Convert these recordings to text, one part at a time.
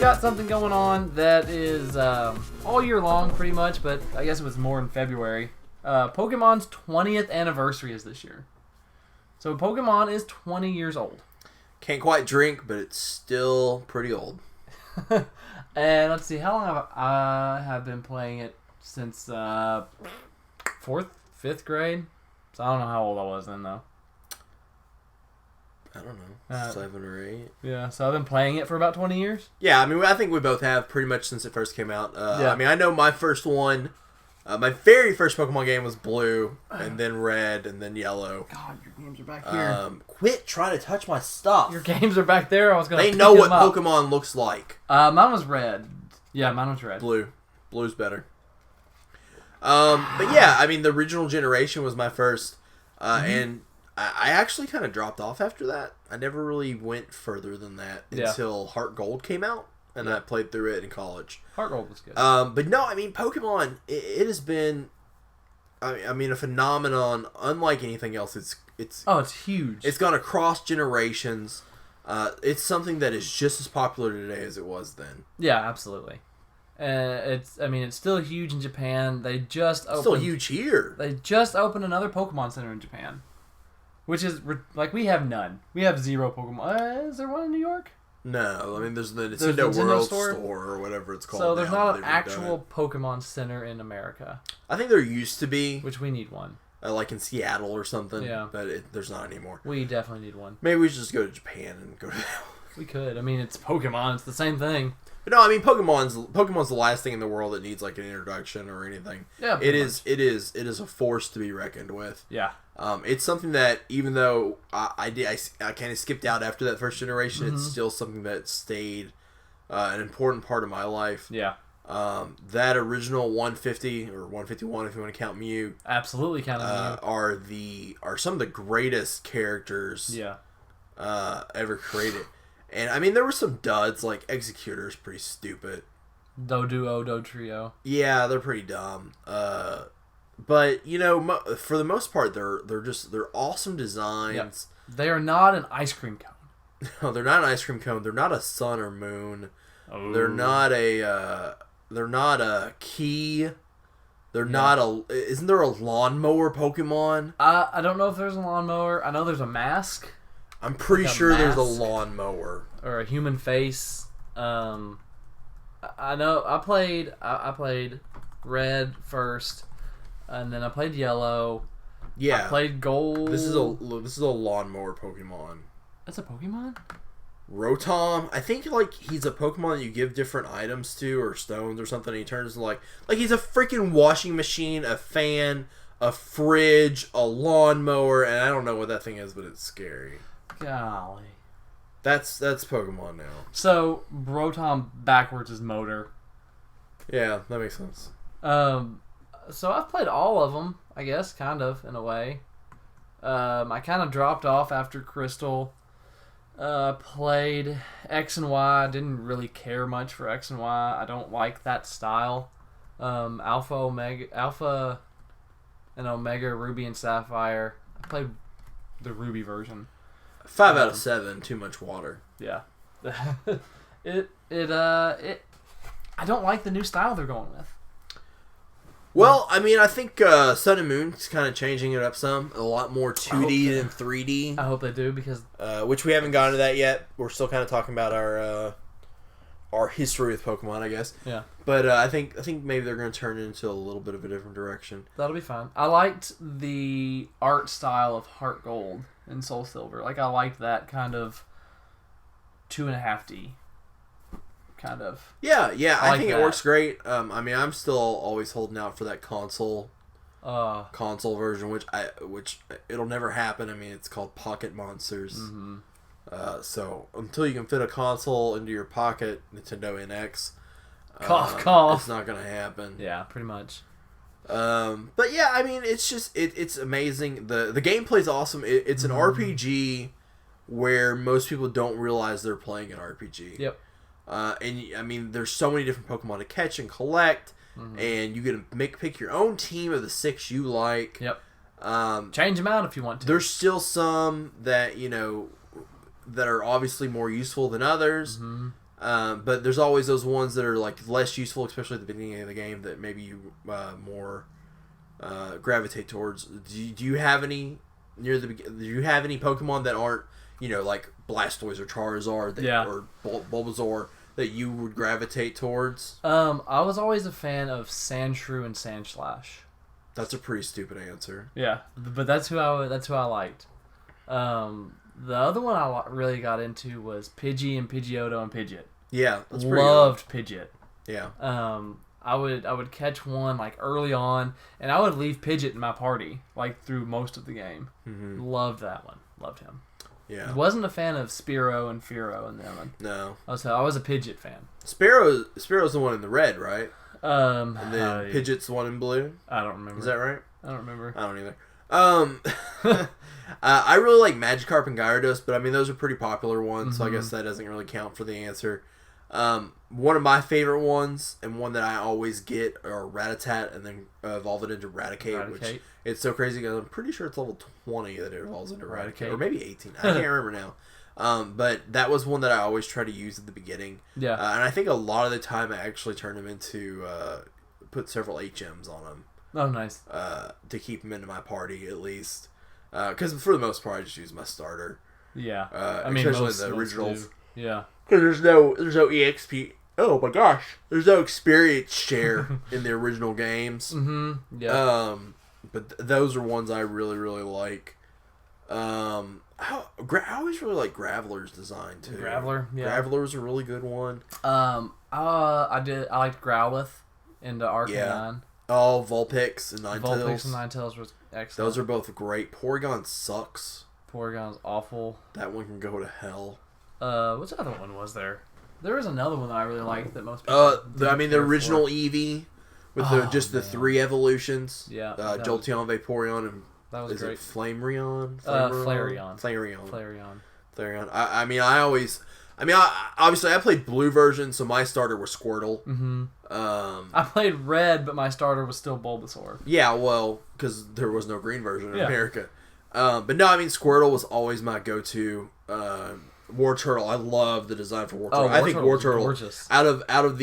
got something going on that is all year long pretty much, but I guess it was more in February. Pokemon's 20th anniversary is this year. So Pokemon is 20 years old. Can't quite drink, but it's still pretty old. And let's see, how long I have been playing it since 4th, 5th grade. So I don't know how old I was then, though. I don't know, 7 or 8. Yeah, so I've been playing it for about 20 years. Yeah, I mean, I think we both have pretty much since it first came out. I mean, I know my first one, my very first Pokemon game was Blue, and then Red, and then Yellow. God, your games are back here. Quit trying to touch my stuff. Your games are back there. I was gonna. They know what Pokemon looks like. Mine was Red. Yeah, mine was Red. Blue. Blue's better. But yeah, I mean, the original generation was my first, and I actually kind of dropped off after that. I never really went further than that until Heart Gold came out, and I played through it in college. Heart Gold was good. But no, I mean, Pokemon, it has been, I mean, a phenomenon unlike anything else. It's huge. It's gone across generations. It's something that is just as popular today as it was then. Yeah, absolutely. It's still huge in Japan. They just opened... Still huge here. They just opened another Pokemon Center in Japan. Which is, like, we have none. We have 0 Pokemon. Is there one in New York? No, I mean, there's the Nintendo World Store or whatever it's called. So there's not an actual Pokemon Center in America. I think there used to be. Which we need one. Like in Seattle or something. Yeah. But there's not anymore. We definitely need one. Maybe we should just go to Japan and go to that. We could. I mean, it's Pokemon. It's the same thing. But no, I mean, Pokemon's the last thing in the world that needs like an introduction or anything. Yeah, it is a force to be reckoned with. Yeah. It's something that even though I kind of skipped out after that first generation, it's still something that stayed an important part of my life. Yeah. That original 150 or 151, if you want to count Mew, absolutely count Mew, are some of the greatest characters. Yeah. Ever created. And, I mean, there were some duds, like Executor's pretty stupid. Doduo, Dodrio. Yeah, they're pretty dumb. But, you know, for the most part, they're awesome designs. Yep. They are not an ice cream cone. No, they're not an ice cream cone. They're not a sun or moon. Oh. They're not a key. They're not a... Isn't there a lawnmower Pokemon? I don't know if there's a lawnmower. I know there's a mask. I'm pretty sure there's a lawnmower or a human face. I know I played Red first, and then I played Yellow. Yeah, I played Gold. This is a lawnmower Pokemon. That's a Pokemon? Rotom. I think like he's a Pokemon that you give different items to or stones or something. And he turns into like he's a freaking washing machine, a fan, a fridge, a lawnmower, and I don't know what that thing is, but it's scary. Golly. That's Pokemon now. So, Rotom backwards is motor. Yeah, that makes sense. So I've played all of them, I guess, kind of, in a way. I kind of dropped off after Crystal. Played X and Y. Didn't really care much for X and Y. I don't like that style. Alpha and Omega, Ruby and Sapphire. I played the Ruby version. 5 out of 7, too much water. Yeah. I don't like the new style they're going with. Well, I mean, I think Sun and Moon's kind of changing it up some. A lot more 2D than 3D. I hope they do, because... which we haven't gotten to that yet. We're still kind of talking about our history with Pokemon, I guess. Yeah. But I think maybe they're going to turn it into a little bit of a different direction. That'll be fine. I liked the art style of Heart Gold and Soul Silver. Like, I liked that kind of 2.5D. Kind of. Yeah. I think that. It works great. I mean, I'm still always holding out for that console version, which it'll never happen. I mean, it's called Pocket Monsters. Mm-hmm. So until you can fit a console into your pocket, Nintendo NX, cough. it's not gonna happen. Yeah, pretty much. But yeah, I mean, it's just it's amazing. The gameplay's awesome. It's an RPG where most people don't realize they're playing an RPG. Yep. And I mean, there's so many different Pokemon to catch and collect, and you get to pick your own team of the 6 you like. Yep. Change them out if you want to. There's still some that that are obviously more useful than others. But there's always those ones that are like less useful, especially at the beginning of the game, that maybe you more gravitate towards. Do you have any Do you have any Pokemon that aren't like Blastoise or Charizard or Bulbasaur that you would gravitate towards? I was always a fan of Sandshrew and Sandslash. That's a pretty stupid answer. Yeah, but that's who I liked. The other one I really got into was Pidgey and Pidgeotto and Pidgeot. Yeah, that's pretty loved Pidgeot. Yeah. I would catch one like early on, and I would leave Pidgeot in my party like through most of the game. Mm-hmm. Loved that one. Loved him. Yeah. Wasn't a fan of Spearow and Fearow in that one. No. I was a Pidgeot fan. Spearow's the one in the red, right? And then Pidgeot's the one in blue. I don't remember. Is that right? I don't remember. I don't either. I really like Magikarp and Gyarados, but I mean those are pretty popular ones, so I guess that doesn't really count for the answer. One of my favorite ones, and one that I always get, are Rattata, and then evolve it into Raticate, which it's so crazy because I'm pretty sure it's level 20 that it evolves into Raticate, or maybe 18. I can't remember now. But that was one that I always try to use at the beginning. Yeah. And I think a lot of the time I actually turn them into put several HMs on them. Oh, nice. To keep them into my party at least. Because for the most part, I just use my starter. Yeah, I mean, especially the originals. Yeah, because there's no EXP. Oh my gosh, there's no experience share in the original games. Mm-hmm. Yeah. But those are ones I really really like. I always really like Graveler's design too. Graveler, yeah. Graveler's a really good one. I liked Growlithe into Arcanine. Yeah. Oh, Vulpix and Ninetales. Vulpix and Ninetales was excellent. Those are both great. Porygon sucks. Porygon's awful. That one can go to hell. Which other one was there? There was another one that I really liked that most people the original Eevee with the 3 evolutions. Yeah. Jolteon, Vaporeon, and that was great. Flareon? Flareon. Obviously I played blue version, so my starter was Squirtle. Mm-hmm. I played red, but my starter was still Bulbasaur. Yeah, well, because there was no green version in America. But no, I mean Squirtle was always my go-to. Wartortle, I love the design for Wartortle. I think Wartortle out of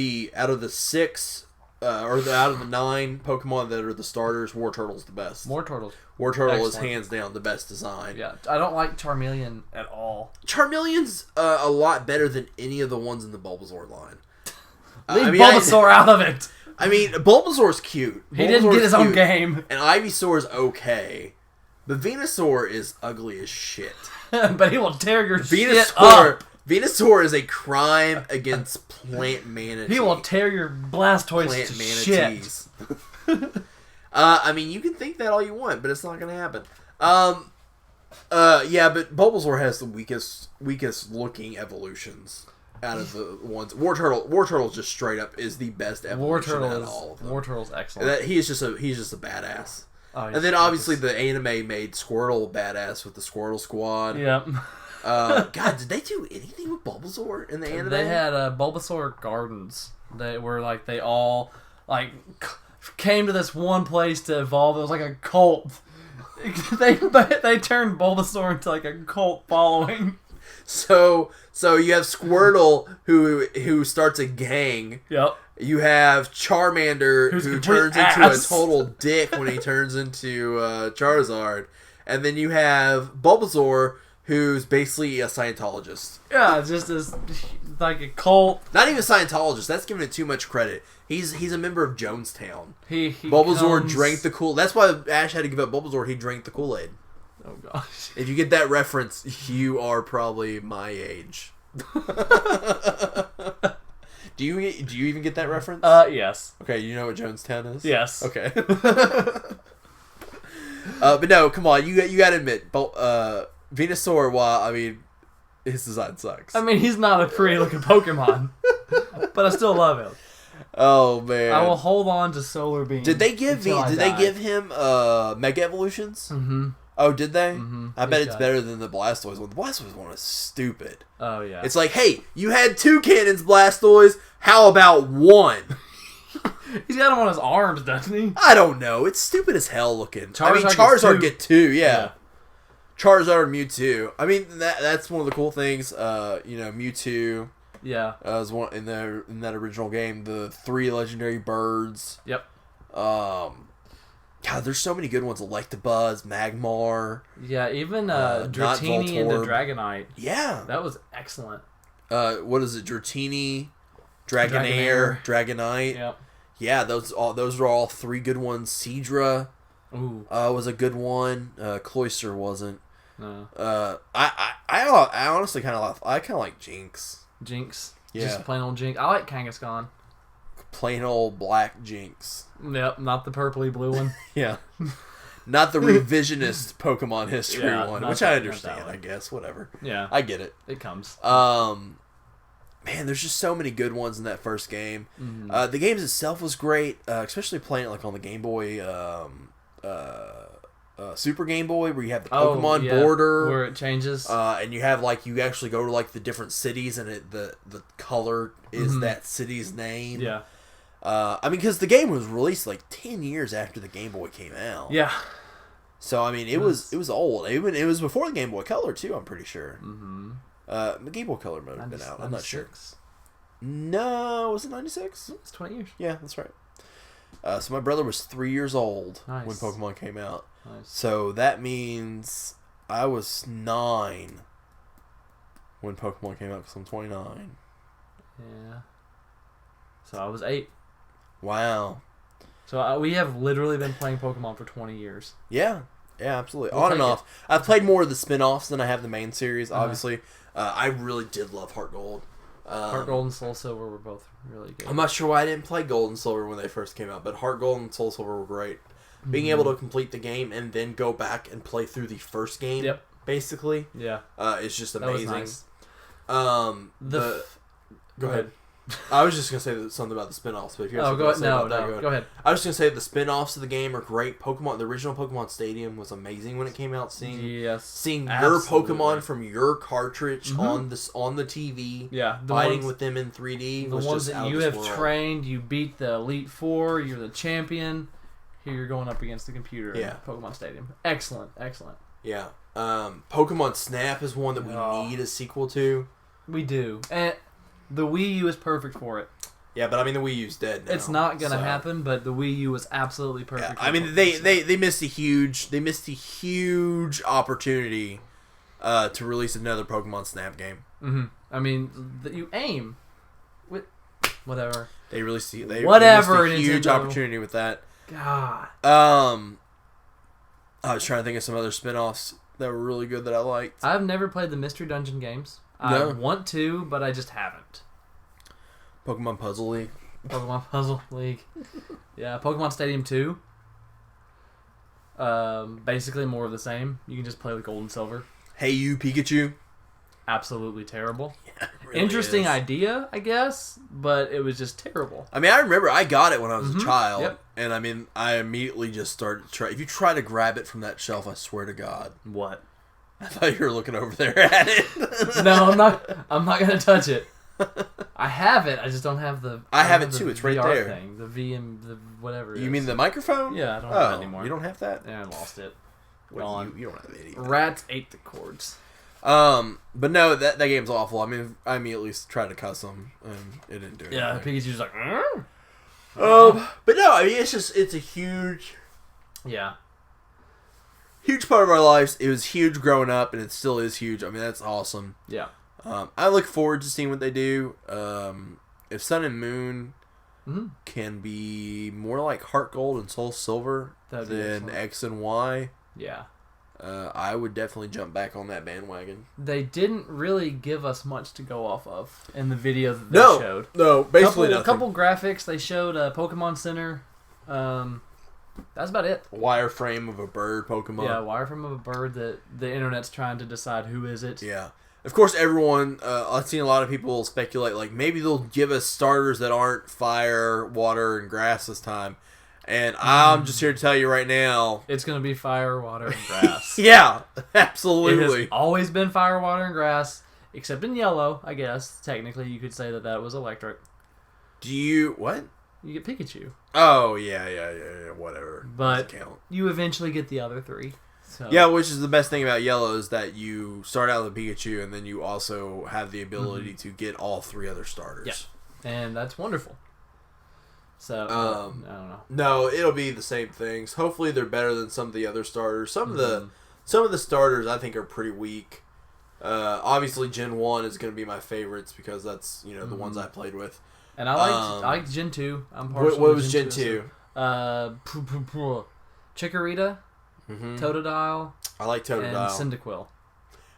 the 6 out of the 9 Pokemon that are the starters, Wartortle's the best. Wartortle is hands down the best design. Yeah, I don't like Charmeleon at all. Charmeleon's a lot better than any of the ones in the Bulbasaur line. Leave Bulbasaur out of it. I mean, Bulbasaur's cute. He didn't get his own game. And Ivysaur's okay. But Venusaur is ugly as shit. But he will tear your shit up. Venusaur is a crime against plant manatee. He will tear your Blastoise to shit. I mean, you can think that all you want, but it's not going to happen. Yeah, but Bulbasaur has the weakest looking evolutions out of the ones. Wartortle just straight up is the best evolution out of all of them. Wartortle's excellent. He's just a badass. Oh, and then obviously the anime made Squirtle badass with the Squirtle Squad. Yep. God, did they do anything with Bulbasaur in the anime? They had Bulbasaur Gardens. They were like they all came to this one place to evolve. It was like a cult. they turned Bulbasaur into like a cult following. So you have Squirtle who starts a gang. Yep. You have Charmander who turns into a total dick when he turns into Charizard, and then you have Bulbasaur who's basically a Scientologist. Yeah, just like a cult. Not even a Scientologist. That's giving it too much credit. He's a member of Jonestown. Bulbasaur drank the Kool. That's why Ash had to give up Bulbasaur. He drank the Kool-Aid. Oh gosh! If you get that reference, you are probably my age. Do you even get that reference? Yes. Okay, you know what Jonestown is? Yes. Okay. But no, come on, you got to admit, Venusaur. Well, I mean, his design sucks. I mean, he's not a pretty looking Pokemon, but I still love him. Oh man! I will hold on to Solar Beam. Did they give him Mega Evolutions? Mm-hmm. Oh, did they? Mm-hmm. I bet it's better than the Blastoise one. The Blastoise one is stupid. Oh, yeah. It's like, hey, you had 2 cannons, Blastoise. How about 1? He's got him on his arms, doesn't he? I don't know. It's stupid as hell looking. Charizard get 2, yeah. Charizard and Mewtwo. I mean, that's one of the cool things. Mewtwo Yeah. Was one in that original game. The 3 legendary birds. Yep. God, there's so many good ones. Electabuzz, Magmar. Yeah, even Dratini and the Dragonite. Yeah. That was excellent. What is it? Dratini, Dragonair, Dragonite. Yep. Yeah, those are all 3 good ones. Seadra was a good one. Cloyster wasn't. No. I honestly kind of like Jinx. Jinx. Yeah. Just plain old Jinx. I like Kangaskhan. Plain old black Jinx. Yep, not the purpley blue one. Yeah. Not the revisionist Pokemon history one, which I understand, I guess. Whatever. Yeah. I get it. It comes. Man, there's just so many good ones in that first game. Mm-hmm. The game itself was great, especially playing it like on the Game Boy, Super Game Boy, where you have the Pokemon border, where it changes, and you have you actually go to like the different cities, and the color is that city's name. Yeah. I mean, because the game was released like 10 years after the Game Boy came out. Yeah. So I mean, it was old. It was before the Game Boy Color too. I'm pretty sure. Mm-hmm. The Game Boy Color might have been out. I'm not sure. 96. No, was it 96? It's 20 years. Yeah, that's right. So my brother was 3 years old when Pokemon came out. Nice. So that means I was 9 when Pokemon came out because I'm 29. Yeah. So I was 8. Wow. So we have literally been playing Pokemon for 20 years. Yeah. Yeah, absolutely. On and off. I've played more of the spin-offs than I have the main series, obviously. I really did love Heart Gold. Heart Gold and Soul Silver were both really good. I'm not sure why I didn't play Gold and Silver when they first came out, but Heart Gold and Soul Silver were great. Being able to complete the game and then go back and play through the first game, basically, is just amazing. That was nice. Go ahead. I was just going to say something about the spin-offs, but if you have something to say about that, go ahead. I was just going to say the spin-offs of the game are great. The original Pokemon Stadium was amazing when it came out. Seeing your Pokemon from your cartridge on the TV, fighting with them in 3D. The ones that you have trained, you beat the Elite Four, you're the champion. Here you're going up against the computer in Pokemon Stadium. Excellent. Yeah. Pokemon Snap is one that we need a sequel to. We do. And the Wii U is perfect for it. Yeah, but I mean the Wii U's dead now. It's not gonna happen, but the Wii U was absolutely perfect. I mean they missed a huge opportunity to release another Pokemon Snap game. Mm-hmm. I mean you aim with whatever. They missed a huge opportunity with that. God. I was trying to think of some other spin-offs that were really good that I liked. I've never played the Mystery Dungeon games. No. I want to, but I just haven't. Pokemon Puzzle League. Pokemon Puzzle League. Yeah, Pokemon Stadium 2. Basically more of the same. You can just play with Gold and Silver. Hey You, Pikachu. Absolutely terrible. Yeah, it really Interesting is. idea, I guess, but it was just terrible. I mean, I remember I got it when I was a child, and I mean, I immediately just started to try. If you try to grab it from that shelf, I swear to God. What? I thought you were looking over there at it. No, I'm not. I'm not gonna touch it. I have it. I just don't have the. I have it too. It's right VR there. Thing, the V and the whatever. You mean the microphone? Yeah, I don't have it anymore. You don't have that? Yeah, I lost it. Gone. You don't have it either. Rats ate the cords. But no, that game's awful. I mean, I immediately tried to cuss them, and it didn't do anything. Yeah, Pikachu's like. But no, I mean, it's a huge. Yeah. Huge part of our lives. It was huge growing up, and it still is huge. I mean, that's awesome. Yeah. I look forward to seeing what they do. If Sun and Moon can be more like Heart Gold and Soul Silver than X and Y, I would definitely jump back on that bandwagon. They didn't really give us much to go off of in the video that they showed. No, basically nothing. A couple graphics. They showed Pokemon Center. That's about it. Wireframe of a bird Pokemon. Yeah, wireframe of a bird that the internet's trying to decide who is it. Yeah. Of course, everyone, I've seen a lot of people speculate, like, maybe they'll give us starters that aren't fire, water, and grass this time. And I'm just here to tell you right now. It's going to be fire, water, and grass. Yeah, absolutely. It has always been fire, water, and grass, except in yellow, I guess. Technically, you could say that was electric. What? You get Pikachu. Oh, yeah, whatever. But you eventually get the other three. So, Yeah, which is the best thing about Yellow is that you start out with Pikachu and then you also have the ability to get all 3 other starters. Yeah, and that's wonderful. So, I don't know. No, it'll be the same things. Hopefully they're better than some of the other starters. Some of the starters I think are pretty weak. Obviously Gen 1 is going to be my favorites because that's, the ones I played with. And I liked Gen 2. I'm partial What to was Gen 2? Chikorita, Totodile, I like Totodile. and Cyndaquil.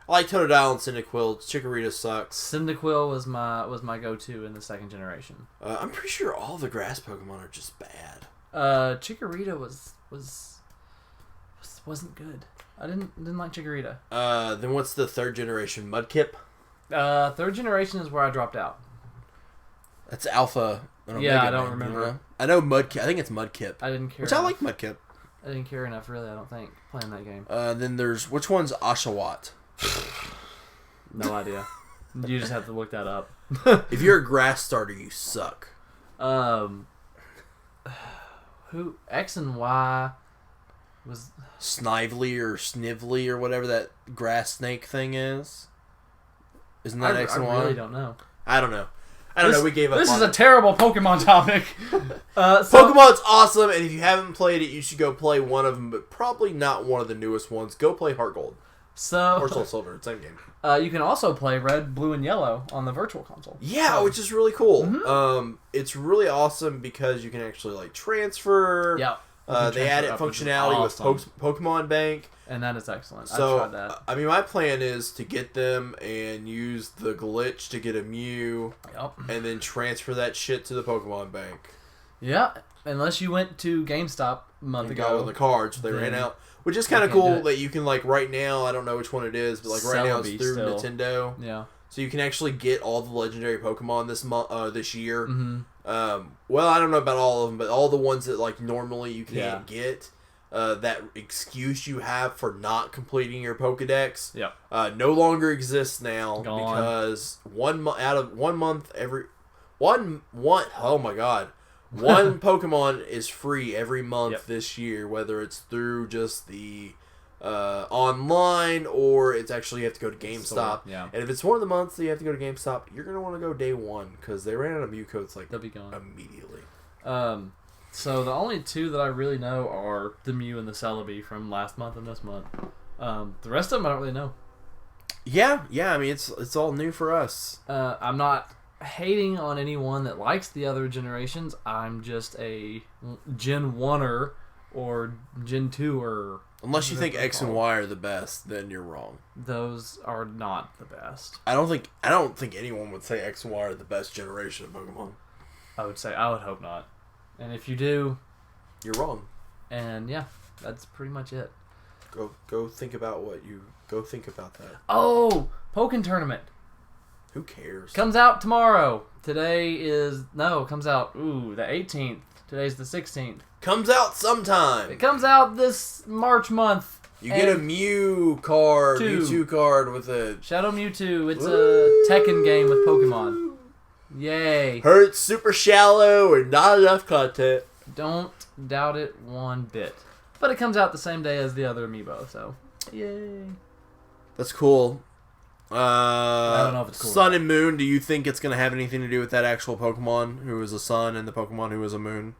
I like Totodile and Cyndaquil. Chikorita sucks. Cyndaquil was my go-to in the 2nd generation. I'm pretty sure all the grass Pokemon are just bad. Chikorita wasn't good. I didn't like Chikorita. Then what's the 3rd generation? Mudkip? 3rd generation is where I dropped out. That's Alpha. I don't remember. I know Mudkip. I think it's Mudkip. I didn't care. Which I like Mudkip. I didn't care enough, really. I don't think playing that game. Then there's which one's Oshawott? No idea. You just have to look that up. If you're a grass starter, you suck. Who X and Y was Snively or Snively or whatever that grass snake thing is. Isn't that X and Y? I really don't know. I don't know. We gave up. This is a terrible Pokemon topic. Pokemon's awesome, and if you haven't played it, you should go play one of them, but probably not one of the newest ones. Go play Heart Gold. Or Soul Silver, same game. You can also play Red, Blue, and Yellow on the Virtual Console. Yeah, which is really cool. It's really awesome because you can actually transfer. Yeah. They added functionality with Pokemon Bank. And that is excellent. So, I've tried that. I mean, my plan is to get them and use the glitch to get a Mew. Yep. And then transfer that shit to the Pokemon Bank. Yeah, unless you went to GameStop a month ago. Got on the cards, they ran out. Which is kind of cool that you can, right now, I don't know which one it is, but right now it's through Nintendo. Yeah. So you can actually get all the legendary Pokemon this year. Mm-hmm. Well, I don't know about all of them, but all the ones that normally you can't get, that excuse you have for not completing your Pokedex, no longer exists now. Gone. Because one month oh my god, one Pokemon is free every month this year, whether it's through just the online or it's actually you have to go to GameStop. And if it's one of the months that you have to go to GameStop, you're going to want to go day 1 because they ran out of Mew codes they'll be gone immediately. So the only 2 that I really know are the Mew and the Celebi from last month and this month. The rest of them I don't really know. Yeah, I mean it's all new for us. I'm not hating on anyone that likes the other generations. I'm just a Genwunner or Gen 2er. Unless you think X and Y are the best, then you're wrong. Those are not the best. I don't think anyone would say X and Y are the best generation of Pokemon. I would hope not. And if you do, you're wrong. And yeah, that's pretty much it. Go think about that. Oh, Pokken Tournament. Who cares? Comes out tomorrow. Comes out the 18th. Today's the 16th. Comes out sometime. It comes out this March month. You get a Mewtwo card with a Shadow Mewtwo. It's a Tekken game with Pokemon. Yay. Hurts super shallow or not enough content. Don't doubt it one bit. But it comes out the same day as the other amiibo, so yay. That's cool. I don't know if it's cool. Sun and Moon, do you think it's going to have anything to do with that actual Pokemon who was a sun and the Pokemon who was a moon?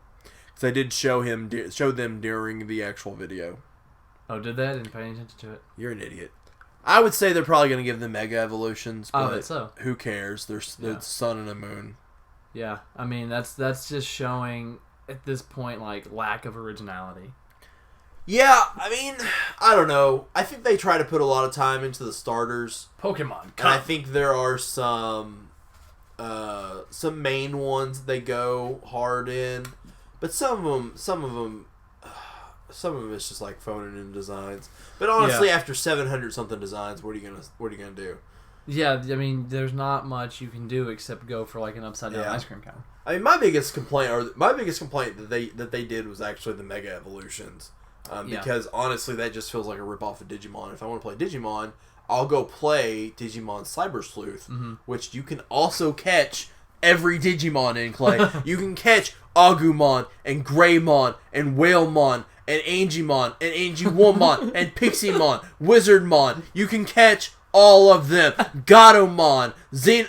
Because they did show them during the actual video. Oh, did they? I didn't pay any attention to it. You're an idiot. I would say they're probably going to give them Mega Evolutions, but I bet so. Who cares? There's a sun and a moon. Yeah, I mean, that's just showing, at this point, lack of originality. Yeah, I mean, I don't know. I think they try to put a lot of time into the starters. Pokemon, and I think there are some main ones they go hard in, but some of them, it's just phoning in designs. But honestly, after 700 something designs, what are you gonna do? Yeah, I mean, there's not much you can do except go for an upside down ice cream cone. I mean, my biggest complaint that they did was actually the Mega Evolutions. Because honestly, that just feels like a ripoff of Digimon. If I want to play Digimon, I'll go play Digimon Cyber Sleuth, which you can also catch every Digimon in clay. You can catch Agumon and Greymon and Whalemon and Angemon, and Angewoomon, and Pixiemon, Wizardmon. You can catch all of them. Gatomon,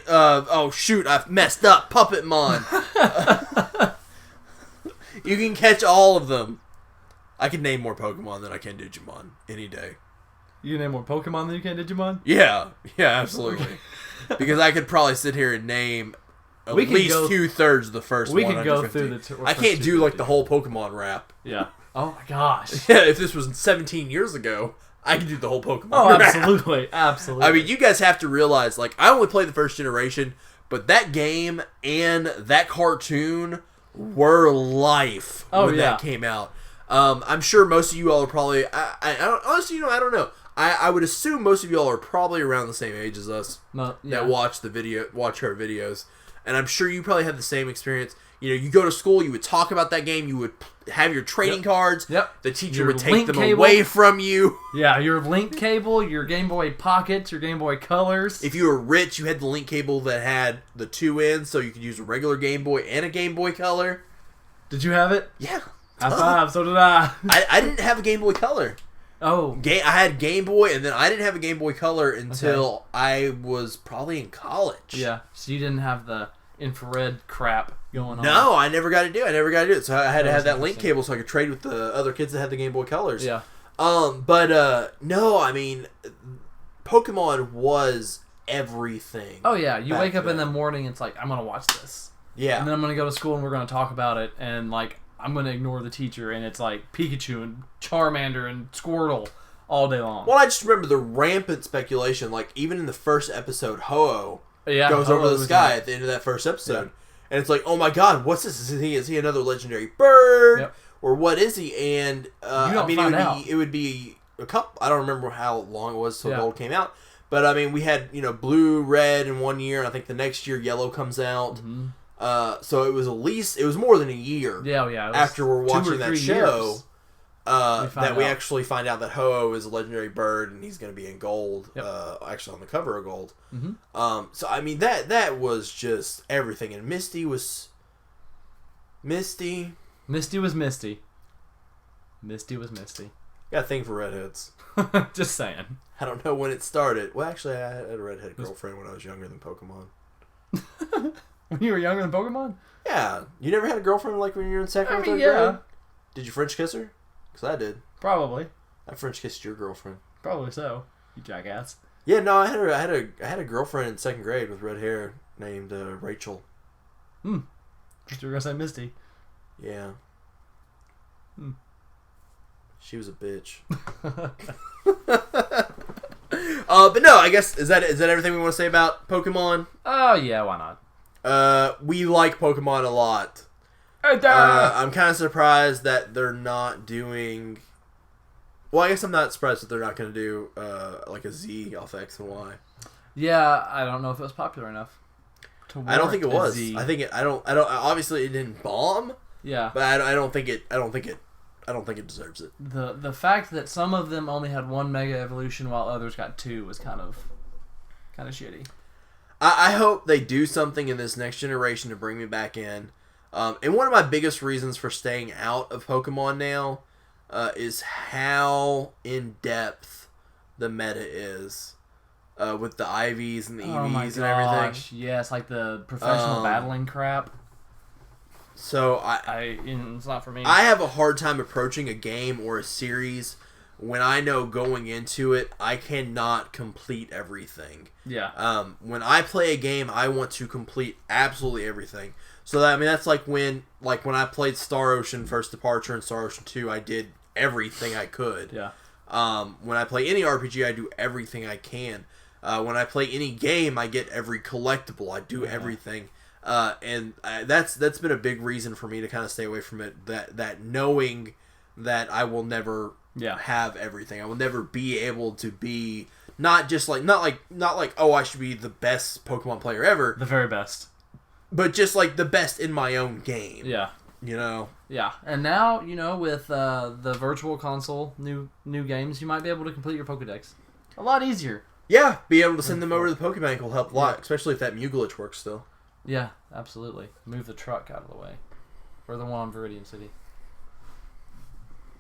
oh shoot, I've messed up. Puppetmon. You can catch all of them. I can name more Pokemon than I can Digimon any day. You can name more Pokemon than you can Digimon? Yeah, absolutely. Because I could probably sit here and name at least 2/3 of the first one. We can go through I can't do like the whole Pokemon rap. Yeah. Oh my gosh. Yeah, if this was 17 years ago, I could do the whole Pokemon rap. Absolutely. Absolutely. I mean, you guys have to realize, like, I only played the first generation, but that game and that cartoon were life when that came out. I'm sure most of you all are probably... I don't, honestly, I don't know. I would assume most of you all are probably around the same age as us that watch our videos. And I'm sure you probably had the same experience. You know, you go to school, you would talk about that game, you would have your trading cards. Yep. The teacher would take them away from you. Yeah, your Link cable, your Game Boy Pockets, your Game Boy Colors. If you were rich, you had the Link cable that had the 2 ends, so you could use a regular Game Boy and a Game Boy Color. Did you have it? Yeah. High five, so did I. I didn't have a Game Boy Color. Oh. I had Game Boy, and then I didn't have a Game Boy Color until I was probably in college. Yeah, so you didn't have the infrared crap going on. No, I never got to do it. So I had to have that Link cable so I could trade with the other kids that had the Game Boy Colors. Yeah. No, I mean, Pokemon was everything. Oh, yeah. You wake up in the morning, it's like, I'm going to watch this. Yeah. And then I'm going to go to school and we're going to talk about it, and, like, I'm going to ignore the teacher, and it's like Pikachu and Charmander and Squirtle all day long. Well, I just remember the rampant speculation, like, even in the first episode, Ho-Oh goes over the sky at the end of that first episode. Yeah. And it's like, oh my god, what's this? Is he another legendary bird? Yep. Or what is he? And, I mean, it would be a couple, I don't remember how long it was till Gold came out. But, I mean, we had, blue, red in one year, and I think the next year yellow comes out. Mm-hmm. So it was more than a year. Yeah. After we're watching that show, we out. actually find out that Ho-Oh is a legendary bird and he's going to be in Gold. Yep. Actually on the cover of Gold. Mm-hmm. So I mean that was just everything. And Misty was Misty. Misty was Misty. Misty was Misty. Got a thing for redheads. Just saying. I don't know when it started. Well, actually, I had a redhead girlfriend when I was younger than Pokemon. When you were younger than Pokemon? Yeah. You never had a girlfriend like when you were in second or third grade? Did you French kiss her? Because I did. Probably. I French kissed your girlfriend. Probably so. You jackass. Yeah, no, I had a girlfriend in second grade with red hair named Rachel. You were gonna say Misty. Yeah. She was a bitch. But no, I guess is that everything we want to say about Pokemon? Oh yeah, why not? We like Pokemon a lot. I'm kind of surprised that they're not doing... Well, I guess I'm not surprised that they're not going to do like a Z off X and Y. Yeah, I don't know if it was popular enough. I don't think it was. I don't. Obviously, it didn't bomb. Yeah, but I don't think it deserves it. The fact that some of them only had 1 Mega Evolution while others got 2 was kind of shitty. I hope they do something in this next generation to bring me back in. And one of my biggest reasons for staying out of Pokemon now is how in-depth the meta is with the IVs and the EVs and everything. Yes, like the professional battling crap. So it's not for me. I have a hard time approaching a game or a series when I know going into it I cannot complete everything. Yeah. When I play a game, I want to complete absolutely everything. So that's like when I played Star Ocean First Departure and Star Ocean 2, I did everything I could. Yeah. When I play any RPG, I do everything I can. When I play any game, I get every collectible. I do everything. And that's been a big reason for me to kind of stay away from it. That knowing that I will never have everything. I will never be able to be not like oh, I should be the best Pokemon player ever. The very best. But just like the best in my own game. Yeah. Yeah. And now, with the virtual console, new games, you might be able to complete your Pokedex a lot easier. Yeah, be able to send them over to the Pokebank will help a lot, especially if that Mew glitch works still. Yeah, absolutely. Move the truck out of the way. Or the one on Viridian City.